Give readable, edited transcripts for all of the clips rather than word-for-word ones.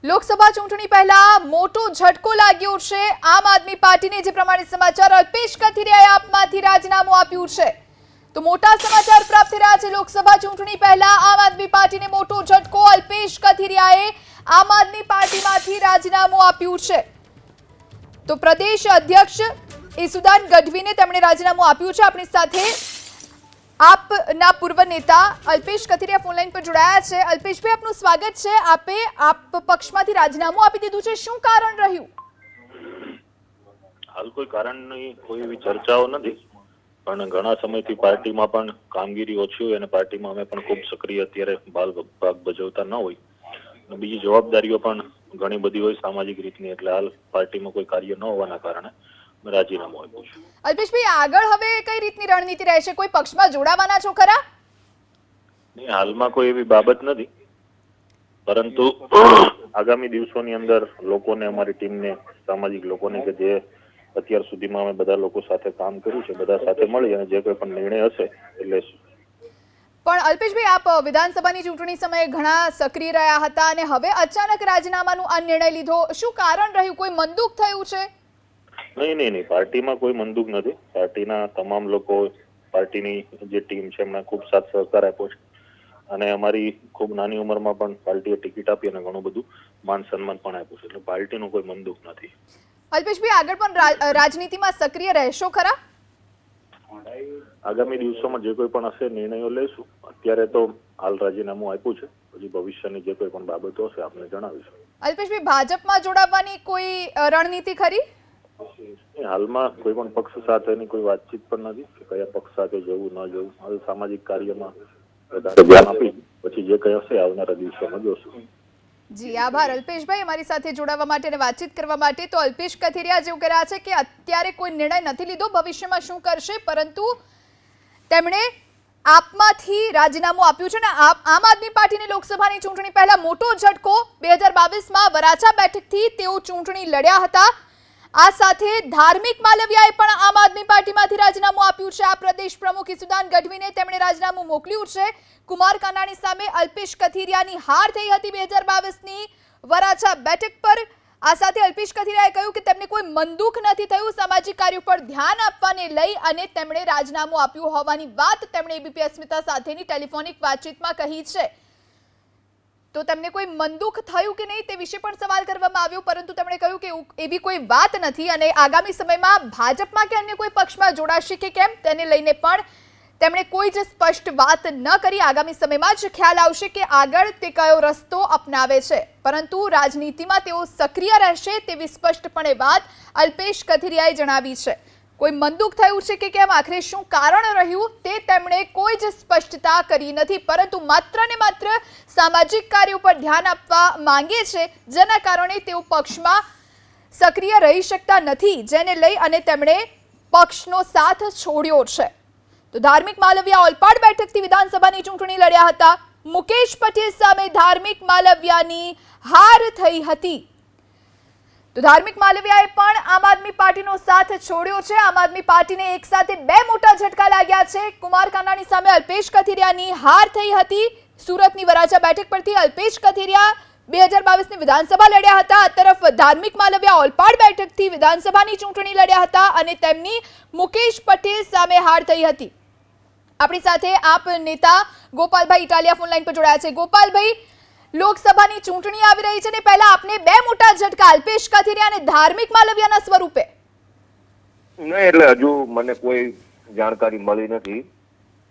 લોકસભા ચૂંટણી પહેલા મોટો ઝટકો લાગ્યો છે આમ આદમી પાર્ટીને, જે પ્રમાણે સમાચાર અલ્પેશ કથિરિયાએ આપમાંથી રાજીનામું આપ્યું છે તો મોટા સમાચાર પ્રાપ્ત થઈ રહ્યા છે। લોકસભા ચૂંટણી પહેલા આમ આદમી પાર્ટીને મોટો ઝટકો, અલ્પેશ કથિરિયાએ આમ આદમી પાર્ટીમાંથી રાજીનામું આપ્યું છે તો પ્રદેશ અધ્યક્ષ ઈસુદાન ગઢવીને તેમણે રાજીનામું આપ્યું છે। આપણી સાથે આપના પૂર્વ નેતા અલ્પેશ કથિરિયા ફોન લાઈન પર જોડાયા છે। અલ્પેશભાઈ, આપનું સ્વાગત છે। આપ પક્ષમાંથી રાજીનામું આપી દીધું છે, શું કારણ રહ્યું? હાલ કોઈ કારણની કોઈ એવી ચર્ચાઓ નથી, પણ ઘણા સમયથી પાર્ટીમાં પણ કામગીરી ઓછી હોય અને પાર્ટીમાં અમે પણ ખૂબ સક્રિય અત્યારે ભાગ ભજવતા ન હોય અને બીજી જવાબદારીઓ પણ ઘણી બધી હોય સામાજિક રીતની, એટલે હાલ પાર્ટીમાં કોઈ કાર્ય ન હોવાના કારણે રાજીનામું આપ્યું છે। અલ્પેશભાઈ, આગળ હવે કઈ રીતની રણનીતિ રહેશે? કોઈ પક્ષમાં જોડાવાના છો ખરા? નહીં, હાલમાં કોઈ એવી બાબત નથી, પરંતુ આગામી દિવસોની અંદર લોકોને, અમારી ટીમને, સામાજિક લોકોને કે જે અત્યાર સુધીમાં અમે બધા લોકો સાથે કામ કર્યું છે, બધા સાથે મળી અને જે કોઈ પણ નિર્ણય હશે એ લેશું। પણ અલ્પેશભાઈ, આપ વિધાનસભાની ચૂંટણી સમયે ઘણા સક્રિય રહ્યા હતા અને હવે અચાનક રાજીનામાનું આ નિર્ણય લીધો, શું કારણ રહ્યું? કોઈ મનદુખ થયું છે? નહીં, પાર્ટીમાં કોઈ મનદુખ નથી। પાર્ટીના તમામ લોકો, પાર્ટીની જે ટીમ છે એમણે ખૂબ સાથ સહકાર આપ્યો છે અને અમારી ખૂબ નાની ઉંમરમાં પણ પાર્ટીએ ટિકિટ આપી અને ઘણું બધું માન સન્માન પણ આપ્યું છે, એટલે પાર્ટીનું કોઈ મનદુખ નથી। અલ્પેશભાઈ, આગળ પણ રાજનીતિમાં સક્રિય રહેશો ખરા? આગામી દિવસોમાં જે કોઈ પણ હશે નિર્ણયો લઈશું। અત્યારે તો હાલ રાજીનામું આપ્યું છે, પછી ભવિષ્યની જે કોઈ પણ બાબતો હશે આપને જણાવીશું। અલ્પેશભાઈ, ભાજપમાં જોડાવવાની કોઈ રણનીતિ ખરી? હાલમાં કોઈ પણ પક્ષ સાથેની કોઈ વાતચીત પણ નથી કે કયા પક્ષ સાથે જવું ન જવું। હાલ સામાજિક કાર્યમાં વધારે ધ્યાન આપી પછી જે કઈ હશે આવનારા દિવસોમાં જોશું। જી આભાર અલ્પેશભાઈ, અમારી સાથે જોડાવા માટે અને વાતચીત કરવા માટે। તો અલ્પેશ કથિરિયા જેવું કહી રહ્યા છે કે અત્યારે કોઈ નિર્ણય નથી લીધો ભવિષ્યમાં શું કરશે, પરંતુ તેમણે આપમાંથી રાજીનામું આપ્યું છે ને આમ આદમી પાર્ટીને લોકસભાની ચૂંટણી પહેલા મોટો ઝટકો, 2022માં વરાછા બેઠકથી તેઓ ચૂંટણી લડ્યા હતા। આ સાથે ધાર્મિક માલવિયાએ પણ આમ આદમી પાર્ટીમાંથી રાજીનામું આપ્યું છે। આ પ્રદેશ પ્રમુખ ઈસુદાન ગઢવીને તેમણે રાજીનામું મોકલ્યું છે। કુમાર કાનાણી સામે અલ્પેશ કથિરિયાની હાર થઈ હતી 2022ની વરાછા બેઠક પર। આ સાથે અલ્પેશ કથિરિયાએ કહ્યું કે તેમને કોઈ મનદુખ નથી થયું, સામાજિક કાર્યો પર ધ્યાન આપવાને લઈ અને તેમણે રાજીનામું આપ્યું હોવાની વાત તેમણે એબીપી અસ્મિતા સાથેની ટેલિફોનિક વાતચીતમાં કહી છે। તો તેમને કોઈ મનદુખ થયું કે નહીં તે વિશે પણ સવાલ કરવામાં આવ્યો, પરંતુ તેમણે કહ્યું કે એવી કોઈ વાત નથી અને આગામી સમયમાં ભાજપમાં કે અન્ય કોઈ પક્ષમાં જોડાશે કે કેમ તેને લઈને પણ તેમણે કોઈ જ સ્પષ્ટ વાત ન કરી। આગામી સમયમાં જ ખ્યાલ આવશે કે આગળ તે કયો રસ્તો અપનાવે છે, પરંતુ રાજનીતિમાં તેઓ સક્રિય રહેશે તેવી સ્પષ્ટપણે વાત અલ્પેશ કથિરિયાએ જણાવી છે। કોઈ મનદુખ થયું છે કે કેમ, આખરે શું કારણ રહ્યું તે તેમણે કોઈ જ સ્પષ્ટતા કરી નથી, પરંતુ માત્ર ને માત્ર સામાજિક કાર્યો પર ધ્યાન આપવા માંગે છે, જેના કારણે તેઓ પક્ષમાં સક્રિય રહી શકતા નથી, જેને લઈ અને તેમણે પક્ષનો સાથ છોડ્યો છે। તો ધાર્મિક માલવિયા ઓલપાડ બેઠકથી વિધાનસભાની ચૂંટણી લડ્યા હતા। મુકેશ પટેલ સામે ધાર્મિક માલવિયાની હાર થઈ હતી। તો ધાર્મિક માલવિયાએ પણ આમ આદમી પાર્ટીનો સાથ છોડ્યો છે। આમ આદમી પાર્ટીને એક સાથે બે મોટા ઝટકા લાગ્યા છે। કુમાર કાનાણી સામે અલ્પેશ કથિરિયાની હાર થઈ હતી। સુરતની વરાછા બેઠક પરથી અલ્પેશ કથિરિયા 2022ની વિધાનસભા લડ્યા હતા। આ તરફ ધાર્મિક માલવિયા ઓલપાડ બેઠકથી વિધાનસભાની ચૂંટણી લડ્યા હતા અને તેમની મુકેશ પટેલ સામે હાર થઈ હતી। આપણી સાથે આપ નેતા ગોપાલભાઈ ઇટાલિયા ફોન લાઈન પર જોડાયા છે। ગોપાલભાઈ, લોકસભાની ચૂંટણી આવી રહી છે ને પહેલા આપને બે મોટા ઝટકા અલ્પેશ કથિરિયા અને ધાર્મિક માલવિયાના સ્વરૂપે? નહીં, એટલે હજુ મને કોઈ જાણકારી મળી નથી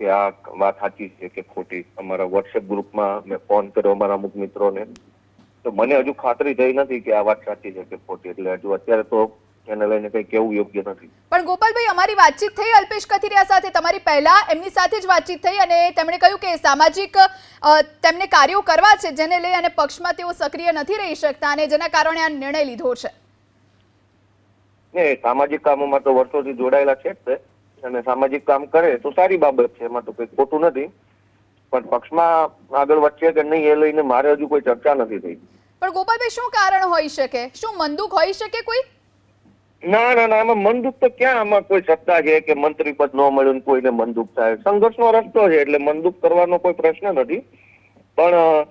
કે આ વાત સાચી છે કે ખોટી। અમારા વોટ્સએપ ગ્રુપમાં મેં ફોન કર્યો અમારા અમુક મિત્રોને, તો મને હજુ ખાતરી થઈ નથી કે આ વાત સાચી છે કે ખોટી, એટલે હજુ અત્યારે તો એને લઈને કંઈ કહેવું યોગ્ય નથી। પણ ગોપાલભાઈ, અમારી વાતચીત થઈ અલ્પેશ કથિરિયા સાથે, તમારી પહેલા એમની સાથે જ વાતચીત થઈ અને તેમણે કહ્યું કે સામાજિક તેમને કાર્યો કરવા છે, જેને લઈ અને પક્ષમાં તેઓ સક્રિય નથી રહી શકતા અને જેના કારણે આ નિર્ણય લીધો છે। સામાજિક કામોમાં તો વર્ષોથી જોડાયેલા છે જ તે, અને સામાજિક કામ કરે તો સારી બાબત છે, એમાં તો કંઈ ખોટું નથી, પણ પક્ષમાં આગળ વધશે કે નહીં એ લઈને મારે હજુ કોઈ ચર્ચા નથી થઈ। પણ ગોપાલભાઈ, શું કારણ હોઈ શકે? શું મનદુખ હોઈ શકે કોઈ? ના, આમાં મનદુખ તો ક્યાં? આમાં કોઈ સત્તા છે કે મંત્રી પદ ન મળ્યું કોઈને મનદુખ થાય? સંઘર્ષનો રસ્તો છે એટલે મનદુખ કરવાનો કોઈ પ્રશ્ન નથી, પણ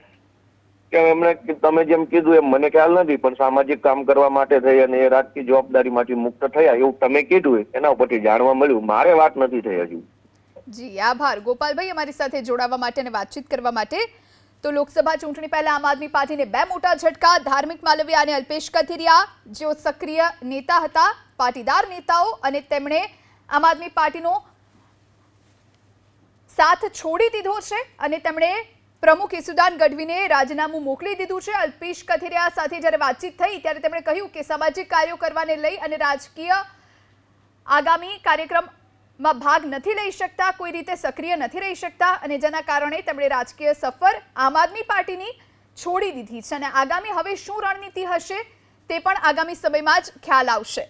કે એમણે તમે જેમ કીધું એમ મને ખ્યાલ નથી, પણ સામાજિક કામ કરવા માટે થઈ અને એ રાજકીય જવાબદારીમાંથી મુક્ત થયા એવું તમે કીધું એના ઉપરથી જાણવા મળ્યું. મારે વાત નથી થઈ હજુ. જી આભાર ગોપાલભાઈ અમારી સાથે જોડાવા માટે અને વાતચીત કરવા માટે. તો લોકસભા ચૂંટણી પહેલા આમ આદમી પાર્ટીને 2 મોટા ઝટકા. ધાર્મિક માલવિયા અને અલ્પેશ કથિરિયા જેઓ સક્રિય નેતા હતા, પાટીદાર નેતાઓ, અને તેમણે આમ આદમી પાર્ટીનો સાથ છોડી દીધો છે અને તેમણે પ્રમુખ ઈસુદાન ગઢવીને રાજીનામું મોકલી દીધું છે. અલ્પેશ કથિરિયા સાથે જ્યારે વાતચીત થઈ ત્યારે તેમણે કહ્યું કે સામાજિક કાર્યો કરવાને લઈ અને રાજકીય આગામી કાર્યક્રમમાં ભાગ નથી લઈ શકતા, કોઈ રીતે સક્રિય નથી રહી શકતા, અને જેના કારણે તેમણે રાજકીય સફર આમ આદમી પાર્ટીની છોડી દીધી છે. અને આગામી હવે શું રણનીતિ હશે તે પણ આગામી સમયમાં જ ખ્યાલ આવશે.